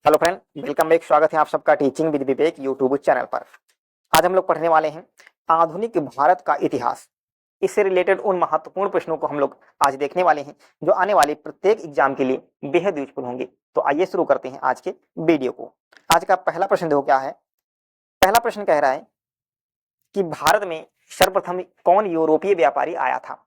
Hello friend, welcome back. स्वागत है आप सबका teaching with Vivek YouTube channel पर। आज हम लोग पढ़ने वाले हैं आधुनिक भारत का इतिहास। इससे रिलेटेड उन महत्वपूर्ण प्रश्नों को हम लोग आज देखने वाले हैं जो आने वाले प्रत्येक एग्जाम के लिए बेहद यूजफुल होंगे। तो आइए शुरू करते हैं आज के वीडियो को। आज का पहला प्रश्न देखो क्या है। पहला प्रश्न कह रहा है कि भारत में सर्वप्रथम कौन यूरोपीय व्यापारी आया था?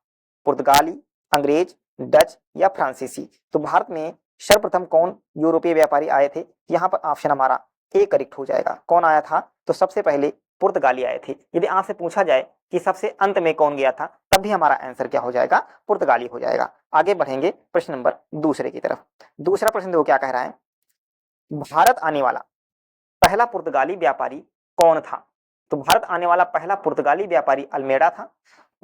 पुर्तगाली, अंग्रेज, डच या फ्रांसीसी? तो भारत में सर्वप्रथम कौन यूरोपीय व्यापारी आए थे? यहाँ पर ऑप्शन हमारा ए करेक्ट हो जाएगा। कौन आया था? तो सबसे पहले पुर्तगाली आए थे। यदि आपसे पूछा जाए कि सबसे अंत में कौन गया था, तब भी हमारा आंसर क्या हो जाएगा? पुर्तगाली हो जाएगा। आगे बढ़ेंगे प्रश्न नंबर दूसरे की तरफ। दूसरा प्रश्न देखो क्या कह रहा है। भारत आने वाला पहला पुर्तगाली व्यापारी कौन था? तो भारत आने वाला पहला पुर्तगाली व्यापारी अल्मेडा था,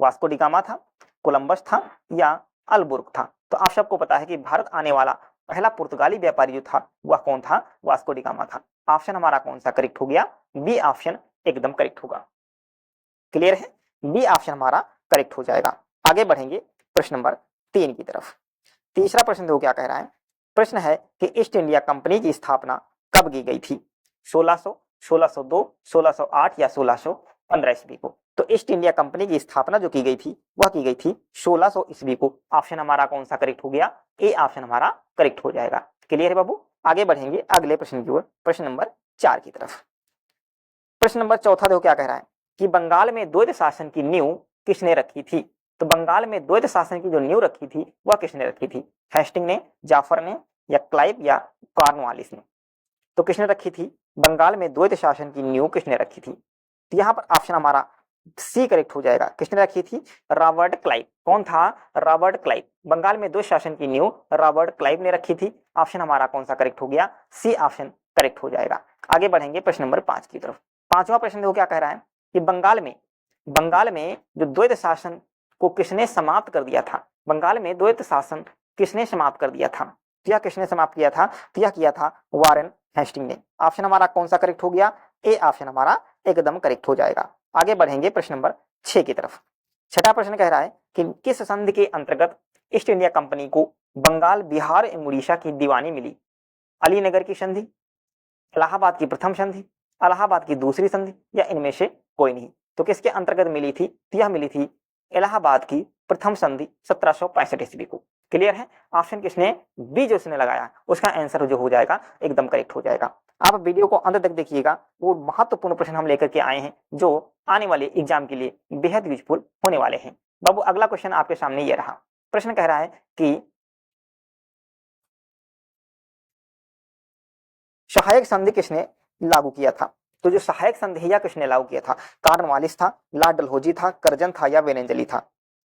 वास्को डी गामा था, कोलंबस था या अल्बुर्क था? तो आप सबको पता है कि भारत आने वाला पहला पुर्तगाली व्यापारी जो था वह कौन था? वास्को डी गामा था। ऑप्शन हमारा कौन सा करेक्ट हो गया? बी ऑप्शन एकदम करेक्ट होगा। क्लियर है? बी ऑप्शन हमारा करेक्ट हो जाएगा। आगे बढ़ेंगे प्रश्न नंबर 3 की तरफ। तीसरा प्रश्न देखो क्या कह रहा है। प्रश्न है कि ईस्ट इंडिया कंपनी की स्थापना कब की गई थी? 1600, 1602, 1608 या 1615 ईस्वी को? तो ईस्ट इंडिया कंपनी की स्थापना जो की गई थी वह की गई थी 1600 ईस्वी को। ऑप्शन हमारा कौन सा करेक्ट हो गया? ए ऑप्शन हमारा करेक्ट हो जाएगा। क्लियर है बाबू? आगे बढ़ेंगे अगले प्रश्न की ओर, प्रश्न नंबर 4 की तरफ। प्रश्न नंबर चौथा देखो क्या कह रहा है कि बंगाल में द्वैत शासन की नींव किसने रखी थी? तो बंगाल में द्वैत शासन की जो नींव रखी थी वह किसने रखी थी? हेस्टिंग ने, जाफर ने या क्लाइव या कॉर्नवालिस ने? तो किसने रखी थी? बंगाल में द्वैत शासन की नींव किसने रखी थी? तो यहाँ पर ऑप्शन हमारा सी करेक्ट हो जाएगा। किसने रखी थी? Robert Clive. कौन था? Robert Clive. बंगाल में द्वैत शासन की नींव रॉबर्ट क्लाइव ने रखी थी। ऑप्शन हमारा कौन सा करेक्ट हो गया? सी ऑप्शन करेक्ट हो जाएगा। आगे बढ़ेंगे प्रश्न नंबर 5 की तरफ। पांचवा प्रश्न देखो क्या कह रहा है कि बंगाल में जो द्वैत शासन को किसने समाप्त कर दिया था? बंगाल में द्वैत शासन किसने समाप्त कर दिया था? यह किसने समाप्त किया था? यह किया था वारेन हेस्टिंग ने। ऑप्शन हमारा कौन सा करेक्ट हो गया? ए ऑप्शन हमारा एकदम करेक्ट हो जाएगा। आगे बढ़ेंगे प्रश्न नंबर 6 की तरफ। छठा प्रश्न कह रहा है कि किस संधि के अंतर्गत ईस्ट इंडिया कंपनी को बंगाल, बिहार एवं उड़ीसा की दीवानी मिली? अलीनगर की संधि, इलाहाबाद की प्रथम संधि, इलाहाबाद की दूसरी संधि या इनमें से कोई नहीं? तो किसके अंतर्गत मिली थी? तो यह मिली थी इलाहाबाद की प्रथम संधि 1765 ईस्वी को। क्लियर है? ऑप्शन किसने? बी जो उसने लगाया उसका आंसर जो हो जाएगा एकदम करेक्ट हो जाएगा। आप वीडियो को अंत तक देखिएगा, वो महत्वपूर्ण प्रश्न हम लेकर के आए हैं जो आने वाले एग्जाम के लिए बेहद यूजफुल होने वाले हैं। बाबू अगला क्वेश्चन आपके सामने ये रहा। प्रश्न कह रहा है कि सहायक संधि किसने लागू किया था? तो जो सहायक संधि किसने लागू किया था? कॉर्नवालिस था, लॉर्ड डलहौजी था, कर्जन था या वेलेंजली था?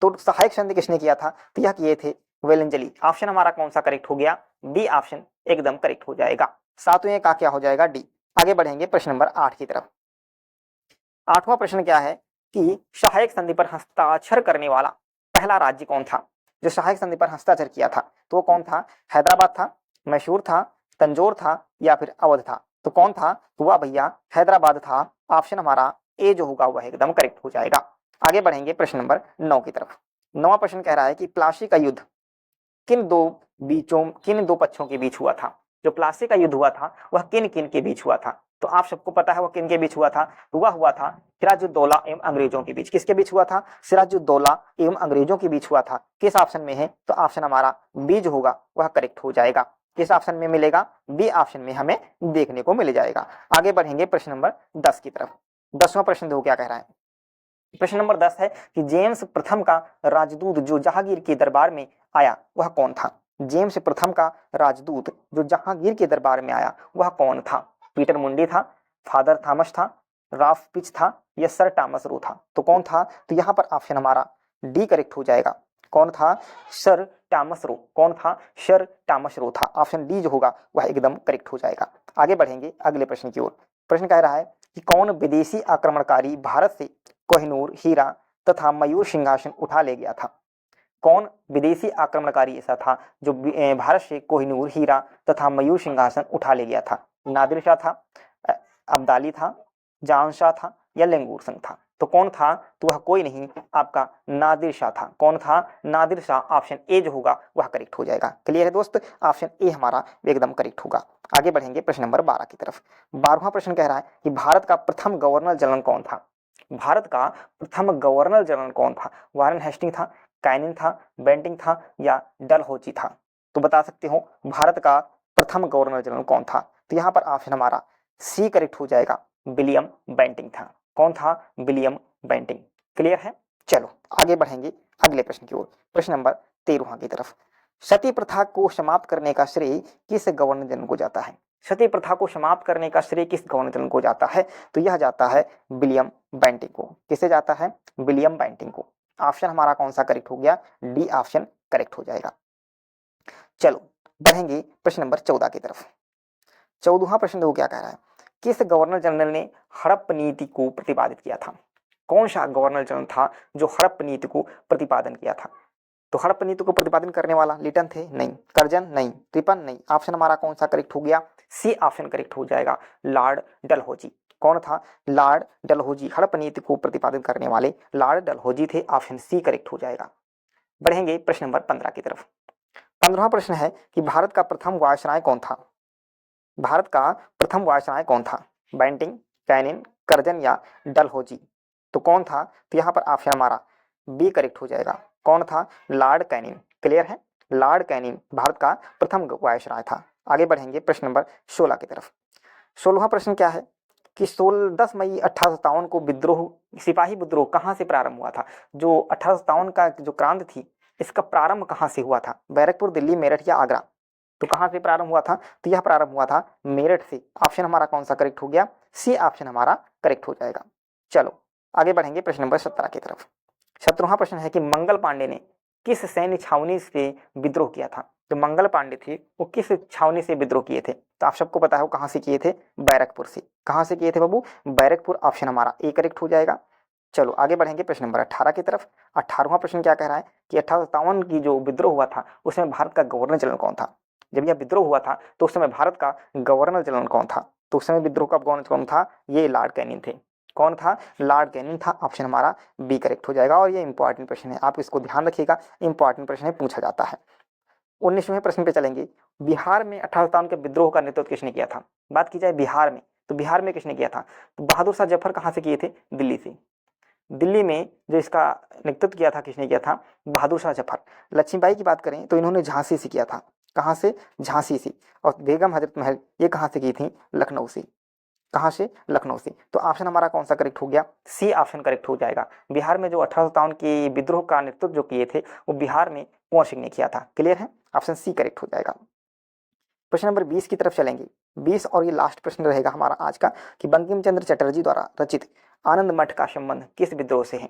तो सहायक संधि किसने किया था? तो यह किए थे वेलेंजली। ऑप्शन हमारा कौन सा करेक्ट हो गया? डी ऑप्शन एकदम करेक्ट हो जाएगा। सातवें का क्या हो जाएगा? डी। आगे बढ़ेंगे प्रश्न नंबर 8 की तरफ। आठवां प्रश्न क्या है कि सहायक संधि पर हस्ताक्षर करने वाला पहला राज्य कौन था? जो सहायक संधि पर हस्ताक्षर किया था तो वो कौन था? हैदराबाद था, मैसूर था, तंजौर था या फिर अवध था? तो कौन था? तो वह भैया हैदराबाद था। ऑप्शन हमारा ए जो होगा वह एकदम करेक्ट हो जाएगा। आगे बढ़ेंगे प्रश्न नंबर 9 की तरफ। नौवां प्रश्न कह रहा है कि प्लासी का युद्ध किन दो पक्षों के बीच हुआ था? जो प्लासी का युद्ध हुआ था वह किन किन के बीच हुआ था? तो आप सबको पता है वह किन के बीच हुआ था? तो वह हुआ था सिराजुद्दौला एवं अंग्रेजों के बीच। किसके बीच हुआ था? सिराजुद्दौला एवं अंग्रेजों के बीच हुआ था। किस ऑप्शन में है? तो ऑप्शन हमारा बी जो होगा वह करेक्ट हो जाएगा। किस ऑप्शन में मिलेगा? बी ऑप्शन में हमें देखने को मिल जाएगा। आगे बढ़ेंगे प्रश्न नंबर 10 की तरफ। 10वां प्रश्न देखो क्या कह रहा है। प्रश्न नंबर 10 है कि जेम्स प्रथम का राजदूत जो जहांगीर के दरबार में आया वह कौन था? जेम्स प्रथम का राजदूत जो जहांगीर के दरबार में आया वह कौन था? पीटर मुंडी था, फादर थॉमस था, राफ पिच था या सर टॉमस रो था? तो कौन था? तो यहाँ पर ऑप्शन हमारा डी करेक्ट हो जाएगा। कौन था? Sir Thomas Roe. कौन था? सर टॉमस रो था। ऑप्शन डी जो होगा वह एकदम करेक्ट हो जाएगा। आगे बढ़ेंगे अगले प्रश्न की ओर। प्रश्न कह रहा है कि कौन विदेशी आक्रमणकारी भारत से कोहिनूर, हीरा तथा मयूर सिंहासन उठा ले गया था? कौन विदेशी आक्रमणकारी ऐसा था जो भारत से कोहिनूर, हीरा तथा मयूर सिंहासन उठा ले गया था? नादिर शाह था, अब्दाली था, जान शाह था या लेंगूर सिंह था? तो कौन था? तो वह कोई नहीं, आपका नादिर शाह था। कौन था? नादिर शाह। ऑप्शन ए जो होगा वह करेक्ट हो जाएगा। क्लियर है दोस्त? ऑप्शन ए हमारा एकदम करेक्ट होगा। आगे बढ़ेंगे प्रश्न नंबर 12 की तरफ। 12वां प्रश्न कह रहा है कि भारत का प्रथम गवर्नर जनरल कौन था? भारत का प्रथम गवर्नर जनरल कौन था? वारेन हेस्टिंग था, कैनिंग था, बेंटिंग था या डलहौजी था? तो बता सकते हो भारत का प्रथम गवर्नर जनरल कौन था? तो यहाँ पर ऑप्शन हमारा सी करेक्ट हो जाएगा, विलियम बेंटिंग था। कौन था? William Bentinck. क्लियर है? चलो आगे बढ़ेंगे अगले प्रश्न की ओर। प्रश्न नंबर 13 की तरफ। सती प्रथा को समाप्त करने का श्रेय किस गवर्नर जनरल को जाता है? सती प्रथा को समाप्त करने का श्रेय किस गवर्नर जनरल को जाता है? तो यह जाता है विलियम बेंटिंग को। किसे जाता है? विलियम बेंटिंग को। ऑप्शन हमारा कौन सा करेक्ट हो गया? डी ऑप्शन करेक्ट हो जाएगा। चलो बढ़ेंगे प्रश्न नंबर 14 की तरफ। 14वां प्रश्न देखो क्या कह रहा है। किस गवर्नर जनरल ने हड़प्पा नीति को प्रतिपादित किया था? कौन सा गवर्नर जनरल था जो हड़प्पा नीति को प्रतिपादन किया था? तो हड़प्पा नीति को प्रतिपादन करने वाला लिटन थे? नहीं। कर्जन? नहीं। रिपन? नहीं। ऑप्शन हमारा कौन सा करेक्ट हो गया? सी ऑप्शन करेक्ट हो जाएगा, लॉर्ड डलहौजी। कौन था? लॉर्ड डलहौजी। हड़प्पा नीति को प्रतिपादन करने वाले लॉर्ड डलहौजी थे। ऑप्शन सी करेक्ट हो जाएगा। बढ़ेंगे प्रश्न नंबर 15 की तरफ। 15वां प्रश्न है कि भारत का प्रथम वायसराय कौन था? भारत का प्रथम वायसराय कौन था? बेंटिंग, कैनिन, कर्जन या डलहौजी? तो कौन था? तो यहाँ पर ऑप्शन हमारा बी करेक्ट हो जाएगा। कौन था? Lord Canning. क्लियर है? लॉर्ड कैनिन भारत का प्रथम वायसराय था। आगे बढ़ेंगे प्रश्न नंबर 16 की तरफ। 16वां प्रश्न क्या है कि 10 मई 1857 को विद्रोह, सिपाही विद्रोह कहाँ से प्रारंभ हुआ था? जो 1857 का जो क्रांति थी, इसका प्रारंभ कहाँ से हुआ था? बैरकपुर, दिल्ली, मेरठ या आगरा? तो कहाँ से प्रारंभ हुआ था? तो यह प्रारंभ हुआ था मेरठ से। ऑप्शन हमारा कौन सा करेक्ट हो गया? सी ऑप्शन हमारा करेक्ट हो जाएगा। चलो आगे बढ़ेंगे प्रश्न नंबर 17 की तरफ। 17वां प्रश्न है कि मंगल पांडे ने किस सैन्य छावनी से विद्रोह किया था? जो मंगल पांडे थे वो किस छावनी से विद्रोह किए थे? तो आप सबको पता है वो कहाँ से किए थे? बैरकपुर से। कहाँ से किए थे बाबू? बैरकपुर। ऑप्शन हमारा ए करेक्ट हो जाएगा। चलो आगे बढ़ेंगे प्रश्न नंबर 18 की तरफ। 18वां प्रश्न क्या कह रहा है कि 1857 की जो विद्रोह हुआ था उसमें भारत का गवर्नर जनरल कौन था? जब यह विद्रोह हुआ था तो उस समय भारत का गवर्नर जनरल कौन था? तो उस समय विद्रोह का गवर्नर कौन था? ये लॉर्ड कैनिंग थे। कौन था? लॉर्ड कैनिंग था। ऑप्शन हमारा बी करेक्ट हो जाएगा। और ये इंपॉर्टेंट प्रश्न है, आप इसको ध्यान रखिएगा, इंपॉर्टेंट प्रश्न है, पूछा जाता है। 19वें प्रश्न पे चलेंगे। बिहार में 1857 के विद्रोह का नेतृत्व किसने किया था? बात की जाए बिहार में, तो बिहार में किसने किया था? तो बहादुर शाह जफर कहाँ से किए थे? दिल्ली से। दिल्ली में जो इसका नेतृत्व किया था किसने किया था? बहादुर शाह जफर। लक्ष्मीबाई की बात करें तो इन्होंने झांसी से किया था। कहाँ से? झांसी से। और बेगम हजरत महल ये कहाँ से की थी? लखनऊ से। कहाँ से? लखनऊ से। तो ऑप्शन हमारा कौन सा करेक्ट हो गया? सी ऑप्शन करेक्ट हो जाएगा। बिहार में जो 1857 के विद्रोह का नेतृत्व जो किए थे वो बिहार में कुंवर सिंह ने किया था। क्लियर है? ऑप्शन सी करेक्ट हो जाएगा। प्रश्न नंबर 20 की तरफ चलेंगे। 20 और ये लास्ट प्रश्न रहेगा हमारा आज का कि बंकिम चंद्र चटर्जी द्वारा रचित आनंद मठ का संबंध किस विद्रोह से है?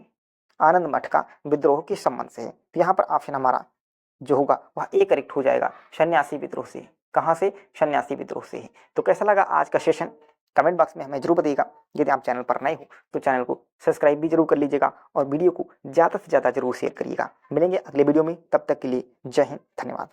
आनंद मठ का विद्रोह किस संबंध से है? तो यहाँ पर ऑप्शन हमारा जो होगा वह ए करेक्ट हो जाएगा, सन्यासी विद्रोह से। कहाँ से? सन्यासी विद्रोह से ही। तो कैसा लगा आज का सेशन? कमेंट बॉक्स में हमें जरूर बताइएगा। यदि आप चैनल पर नए हो तो चैनल को सब्सक्राइब भी जरूर कर लीजिएगा और वीडियो को ज़्यादा से ज़्यादा जरूर शेयर करिएगा। मिलेंगे अगले वीडियो में, तब तक के लिए जय हिंद, धन्यवाद।